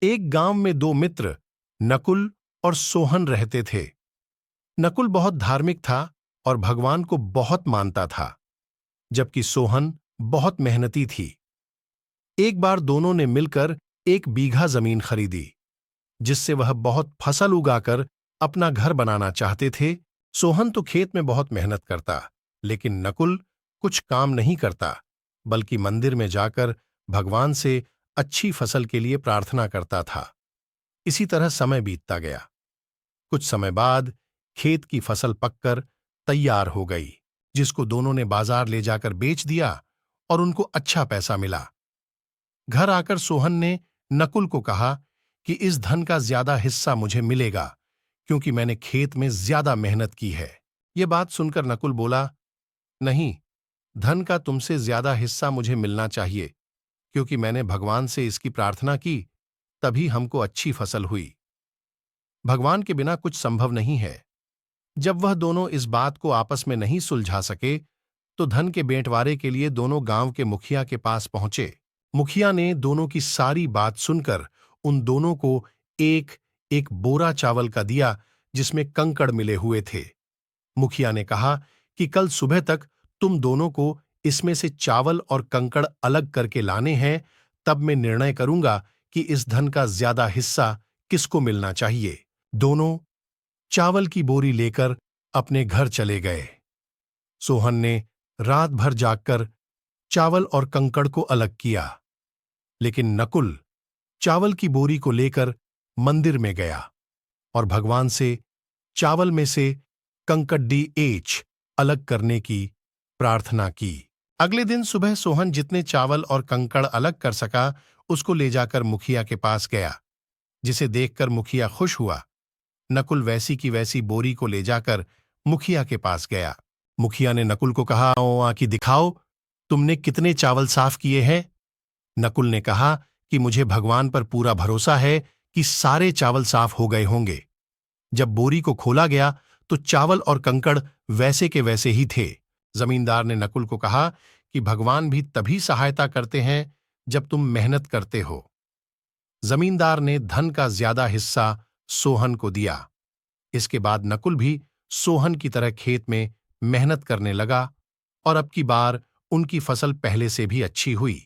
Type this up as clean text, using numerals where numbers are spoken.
एक गांव में दो मित्र नकुल और सोहन रहते थे। नकुल बहुत धार्मिक था और भगवान को बहुत मानता था, जबकि सोहन बहुत मेहनती थी। एक बार दोनों ने मिलकर 1 बीघा जमीन खरीदी, जिससे वह बहुत फसल उगाकर अपना घर बनाना चाहते थे। सोहन तो खेत में बहुत मेहनत करता, लेकिन नकुल कुछ काम नहीं करता, बल्कि मंदिर में जाकर भगवान से अच्छी फसल के लिए प्रार्थना करता था। इसी तरह समय बीतता गया। कुछ समय बाद खेत की फसल पककर तैयार हो गई, जिसको दोनों ने बाजार ले जाकर बेच दिया और उनको अच्छा पैसा मिला। घर आकर सोहन ने नकुल को कहा कि इस धन का ज्यादा हिस्सा मुझे मिलेगा, क्योंकि मैंने खेत में ज्यादा मेहनत की है। यह बात सुनकर नकुल बोला, नहीं, धन का तुमसे ज्यादा हिस्सा मुझे मिलना चाहिए, क्योंकि मैंने भगवान से इसकी प्रार्थना की, तभी हमको अच्छी फसल हुई। भगवान के बिना कुछ संभव नहीं है। जब वह दोनों इस बात को आपस में नहीं सुलझा सके, तो धन के बंटवारे के लिए दोनों गांव के मुखिया के पास पहुंचे। मुखिया ने दोनों की सारी बात सुनकर उन दोनों को एक एक बोरा चावल का दिया, जिसमें कंकड़ मिले हुए थे। मुखिया ने कहा कि कल सुबह तक तुम दोनों को इसमें से चावल और कंकड़ अलग करके लाने हैं, तब मैं निर्णय करूंगा कि इस धन का ज्यादा हिस्सा किसको मिलना चाहिए। दोनों चावल की बोरी लेकर अपने घर चले गए। सोहन ने रात भर जागकर चावल और कंकड़ को अलग किया, लेकिन नकुल चावल की बोरी को लेकर मंदिर में गया और भगवान से चावल में से कंकड़ी एच अलग करने की प्रार्थना की। अगले दिन सुबह सोहन जितने चावल और कंकड़ अलग कर सका, उसको ले जाकर मुखिया के पास गया, जिसे देखकर मुखिया खुश हुआ। नकुल वैसी की वैसी बोरी को ले जाकर मुखिया के पास गया। मुखिया ने नकुल को कहा, कि दिखाओ तुमने कितने चावल साफ किए हैं। नकुल ने कहा कि मुझे भगवान पर पूरा भरोसा है कि सारे चावल साफ हो गए होंगे। जब बोरी को खोला गया तो चावल और कंकड़ वैसे के वैसे ही थे। जमींदार ने नकुल को कहा कि भगवान भी तभी सहायता करते हैं जब तुम मेहनत करते हो। जमींदार ने धन का ज्यादा हिस्सा सोहन को दिया। इसके बाद नकुल भी सोहन की तरह खेत में मेहनत करने लगा और अब की बार उनकी फसल पहले से भी अच्छी हुई।